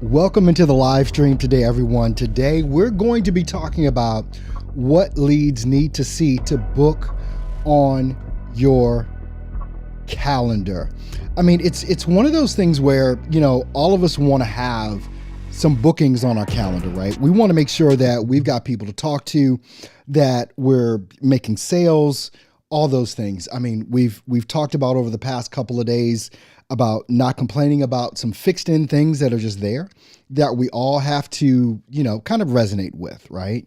Welcome into the live stream today, everyone. Today, we're going to be talking about what leads need to see to book on your calendar. I mean, it's one of those things where, all of us want to have some bookings on our calendar, right? We want to make sure that we've got people to talk to, that we're making sales, all those things. I mean, we've talked about over the past couple of days about not complaining about some fixed in things that are just there that we all have to, kind of resonate with, right?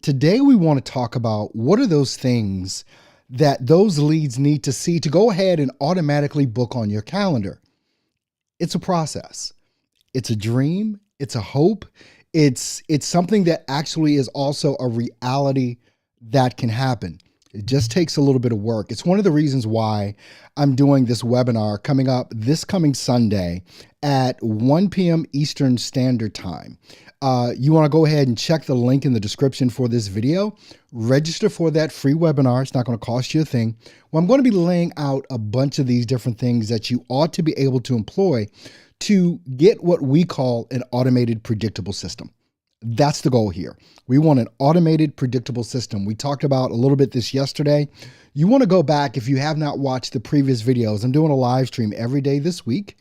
Today we want to talk about what are those things that those leads need to see to go ahead and automatically book on your calendar. It's a process. It's a dream. It's a hope. It's something that actually is also a reality that can happen. It just takes a little bit of work. It's one of the reasons why I'm doing this webinar coming up this coming Sunday at 1 p.m. Eastern Standard Time. You want to go ahead and check the link in the description for this video. Register for that free webinar. It's not going to cost you a thing. Well, I'm going to be laying out a bunch of these different things that you ought to be able to employ to get what we call an automated predictable system. That's the goal here. We want an automated, predictable system. We talked about a little bit this yesterday. You want to go back if you have not watched the previous videos. I'm doing a live stream every day this week.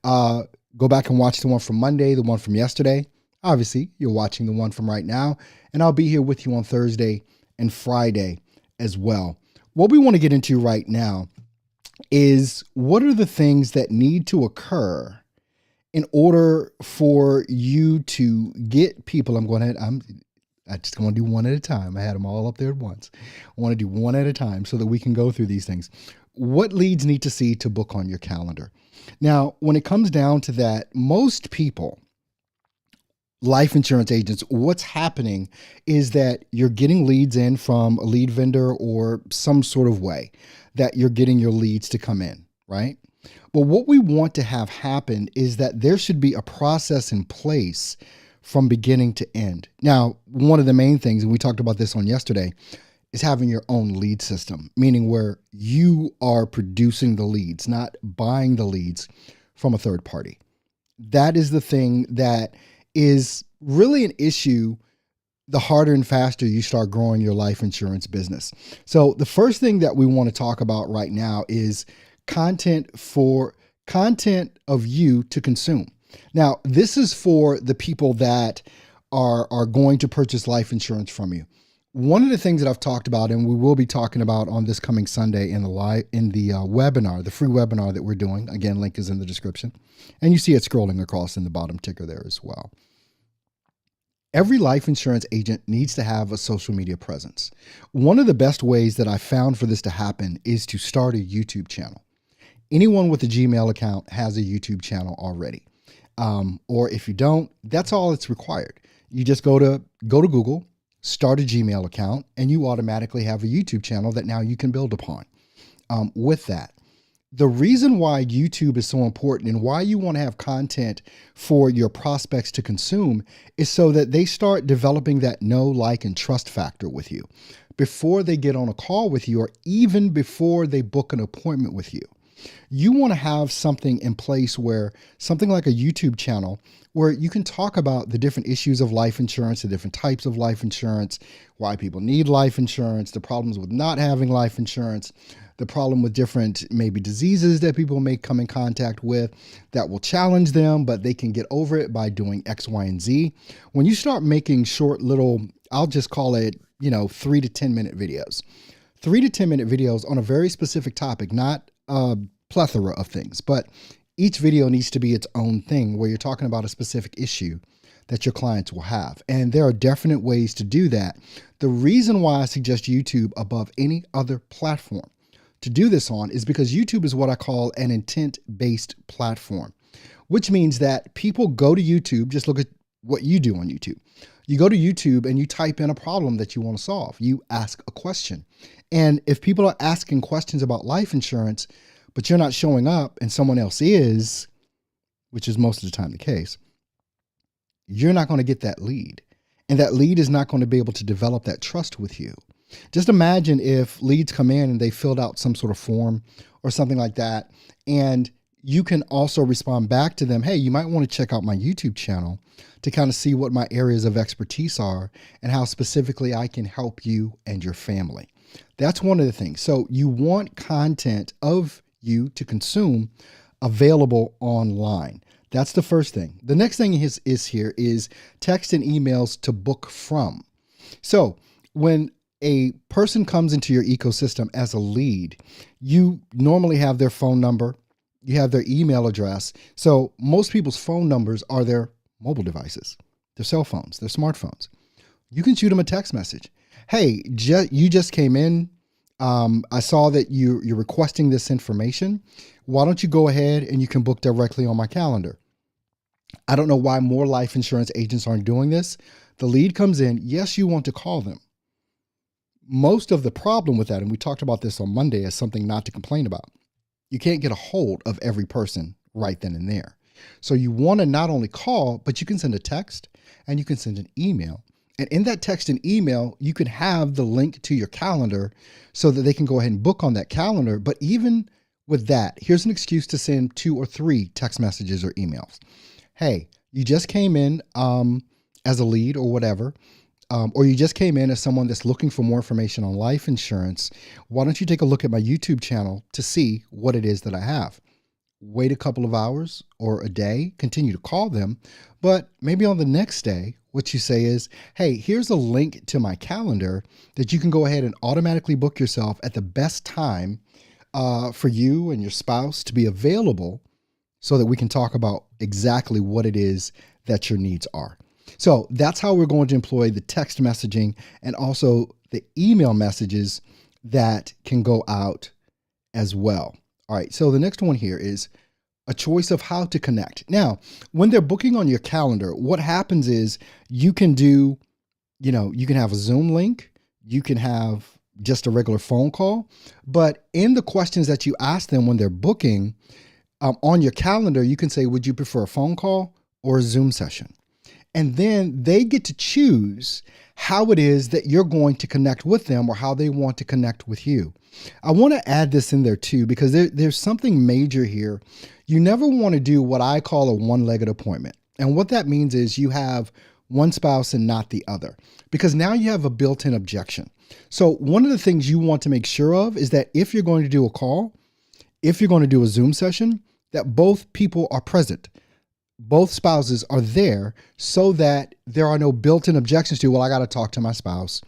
Go back and watch the one from Monday, the one from yesterday. Obviously, you're watching the one from right now. And I'll be here with you on Thursday and Friday as well. What we want to get into right now is what are the things that need to occur in order for you to get people. I just want to do one at a time. I had them all up there at once. I want to do one at a time so that we can go through these things. What leads need to see to book on your calendar? Now, when it comes down to that, most people, life insurance agents, what's happening is that you're getting leads in from a lead vendor or some sort of way that you're getting your leads to come in, right? But what we want to have happen is that there should be a process in place from beginning to end. Now, one of the main things, and we talked about this on yesterday, is having your own lead system, meaning where you are producing the leads, not buying the leads from a third party. That is the thing that is really an issue the harder and faster you start growing your life insurance business. So the first thing that we want to talk about right now is content of you to consume. Now, this is for the people that are going to purchase life insurance from you. One of the things that I've talked about, and we will be talking about on this coming Sunday in the webinar, the free webinar that we're doing. Again, link is in the description, and you see it scrolling across in the bottom ticker there as well. Every life insurance agent needs to have a social media presence. One of the best ways that I found for this to happen is to start a YouTube channel. Anyone with a Gmail account has a YouTube channel already. Or if you don't, that's all it's required. You just go to Google, start a Gmail account, and you automatically have a YouTube channel that now you can build upon. With that, the reason why YouTube is so important and why you want to have content for your prospects to consume is so that they start developing that know, like, and trust factor with you before they get on a call with you or even before they book an appointment with you. You want to have something in place where something like a YouTube channel where you can talk about the different issues of life insurance, the different types of life insurance, why people need life insurance, the problems with not having life insurance, the problem with different maybe diseases that people may come in contact with that will challenge them, but they can get over it by doing X, Y, and Z. When you start making short little, I'll just call it, 3 to 10 minute videos. 3 to 10 minute videos on a very specific topic, not a plethora of things, but each video needs to be its own thing where you're talking about a specific issue that your clients will have. And there are definite ways to do that. The reason why I suggest YouTube above any other platform to do this on is because YouTube is what I call an intent-based platform, which means that people go to YouTube, just look at what you do on YouTube. You go to YouTube and you type in a problem that you want to solve. You ask a question. And if people are asking questions about life insurance, but you're not showing up and someone else is, which is most of the time the case, you're not going to get that lead. And that lead is not going to be able to develop that trust with you. Just imagine if leads come in and they filled out some sort of form or something like that, and you can also respond back to them, hey, you might want to check out my YouTube channel to kind of see what my areas of expertise are and how specifically I can help you and your family. That's one of the things. So you want content of you to consume available online. That's the first thing. The next thing is here is text and emails to book from. So when a person comes into your ecosystem as a lead, you normally have their phone number, you have their email address. So most people's phone numbers are their mobile devices, their cell phones, their smartphones. You can shoot them a text message. Hey, you just came in. I saw that you're requesting this information. Why don't you go ahead and you can book directly on my calendar? I don't know why more life insurance agents aren't doing this. The lead comes in. Yes, you want to call them. Most of the problem with that, and we talked about this on Monday, is something not to complain about. You can't get a hold of every person right then and there. So you want to not only call, but you can send a text and you can send an email. And in that text and email, you can have the link to your calendar so that they can go ahead and book on that calendar. But even with that, here's an excuse to send 2 or 3 text messages or emails. Hey, you just came in as a lead or whatever, or you just came in as someone that's looking for more information on life insurance. Why don't you take a look at my YouTube channel to see what it is that I have? Wait a couple of hours or a day, continue to call them, but maybe on the next day, what you say is, hey, here's a link to my calendar that you can go ahead and automatically book yourself at the best time for you and your spouse to be available so that we can talk about exactly what it is that your needs are. So that's how we're going to employ the text messaging and also the email messages that can go out as well. All right, so the next one here is a choice of how to connect. Now, when they're booking on your calendar, what happens is you can do, you can have a Zoom link, you can have just a regular phone call, but in the questions that you ask them when they're booking on your calendar, you can say, would you prefer a phone call or a Zoom session? And then they get to choose how it is that you're going to connect with them or how they want to connect with you. I want to add this in there too, because there's something major here. You never want to do what I call a one-legged appointment. And what that means is you have one spouse and not the other, because now you have a built-in objection. So one of the things you want to make sure of is that if you're going to do a call, if you're going to do a Zoom session, that both people are present. Both spouses are there so that there are no built-in objections to, well, I got to talk to my spouse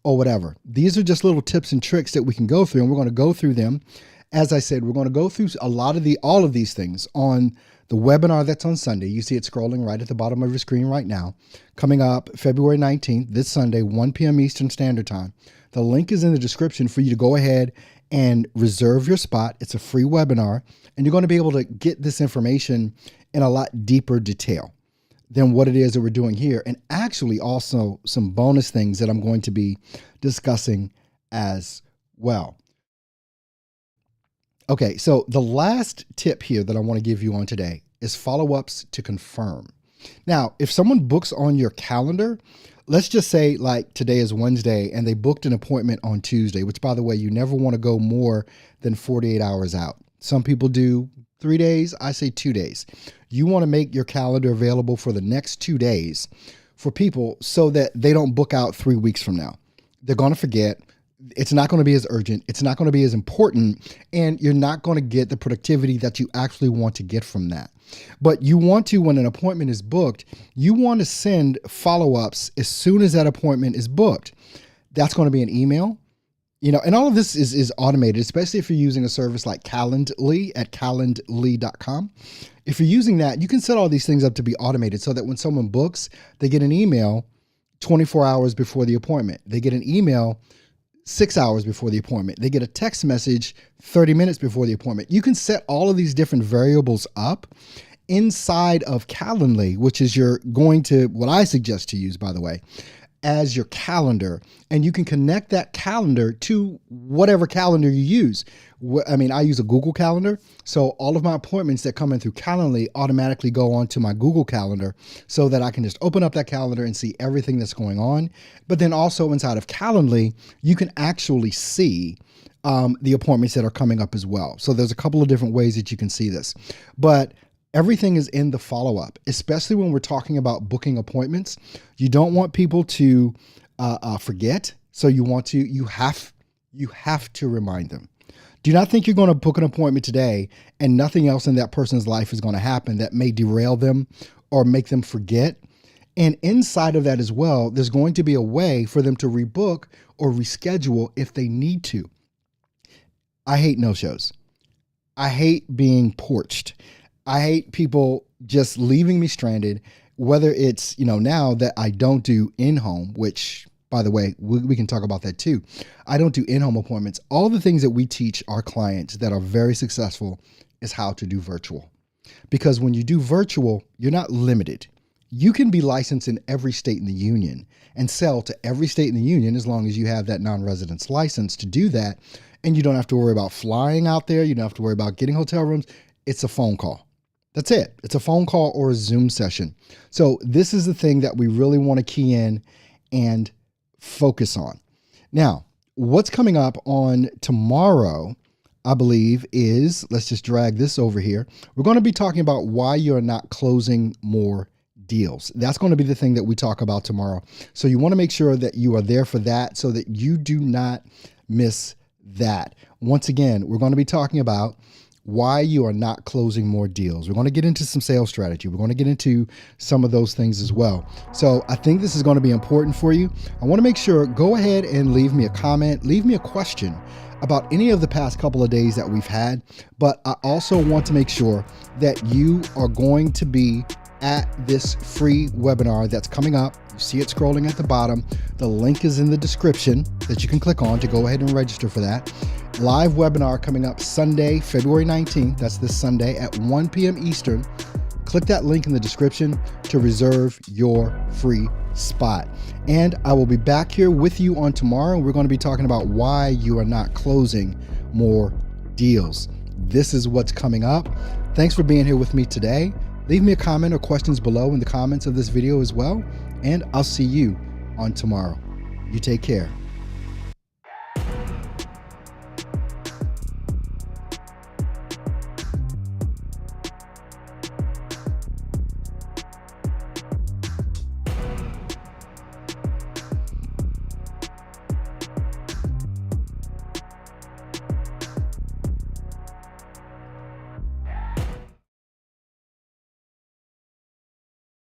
or whatever. These are just little tips and tricks that we can go through, and we're going to go through them. As I said, we're going to go through all of these things on the webinar that's on Sunday. You see it scrolling right at the bottom of your screen right now. Coming up February 19th, this Sunday, 1 p.m. Eastern Standard Time. The link is in the description for you to go ahead and reserve your spot. It's a free webinar, and you're going to be able to get this information in a lot deeper detail than what it is that we're doing here. And actually also some bonus things that I'm going to be discussing as well. Okay, so the last tip here that I want to give you on today is follow-ups to confirm. Now, if someone books on your calendar, let's just say like today is Wednesday and they booked an appointment on Tuesday, which by the way, you never want to go more than 48 hours out. Some people do 3 days, I say 2 days. You want to make your calendar available for the next 2 days for people so that they don't book out 3 weeks from now. They're going to forget. It's not going to be as urgent. It's not going to be as important, and you're not going to get the productivity that you actually want to get from that. But you want to, when an appointment is booked, you want to send follow-ups as soon as that appointment is booked. That's going to be an email. And all of this is automated, especially if you're using a service like Calendly at calendly.com. If you're using that, you can set all these things up to be automated so that when someone books, they get an email 24 hours before the appointment. They get an email 6 hours before the appointment. They get a text message 30 minutes before the appointment. You can set all of these different variables up inside of Calendly, which is what I suggest to use, by the way, as your calendar, and you can connect that calendar to whatever calendar you use. I use a Google Calendar, so all of my appointments that come in through Calendly automatically go onto my Google Calendar so that I can just open up that calendar and see everything that's going on. But then also inside of Calendly, you can actually see the appointments that are coming up as well. So there's a couple of different ways that you can see this, but everything is in the follow-up, especially when we're talking about booking appointments. You don't want people to forget. So you have to remind them. Do not think you're going to book an appointment today and nothing else in that person's life is going to happen that may derail them or make them forget. And inside of that as well, there's going to be a way for them to rebook or reschedule if they need to. I hate no-shows. I hate being porched. I hate people just leaving me stranded, whether it's, now that I don't do in-home, which, by the way, we can talk about that too. I don't do in-home appointments. All the things that we teach our clients that are very successful is how to do virtual. Because when you do virtual, you're not limited. You can be licensed in every state in the union and sell to every state in the union as long as you have that non-residence license to do that. And you don't have to worry about flying out there. You don't have to worry about getting hotel rooms. It's a phone call. That's it. It's a phone call or a Zoom session. So this is the thing that we really want to key in and focus on. Now, what's coming up on tomorrow, I believe, is, let's just drag this over here. We're going to be talking about why you're not closing more deals. That's going to be the thing that we talk about tomorrow. So you want to make sure that you are there for that so that you do not miss that. Once again, we're going to be talking about why you are not closing more deals. We're going to get into some sales strategy. We're going to get into some of those things as well. So I think this is going to be important for you. I want to make sure, go ahead and leave me a comment, leave me a question about any of the past couple of days that we've had. But I also want to make sure that you are going to be at this free webinar that's coming up. You see it scrolling at the bottom. The link is in the description that you can click on to go ahead and register for that. Live webinar coming up Sunday, February 19th. That's this Sunday at 1 p.m. Eastern. Click that link in the description to reserve your free spot. And I will be back here with you on tomorrow. We're going to be talking about why you are not closing more deals. This is what's coming up. Thanks for being here with me today. Leave me a comment or questions below in the comments of this video as well, and I'll see you on tomorrow. You take care.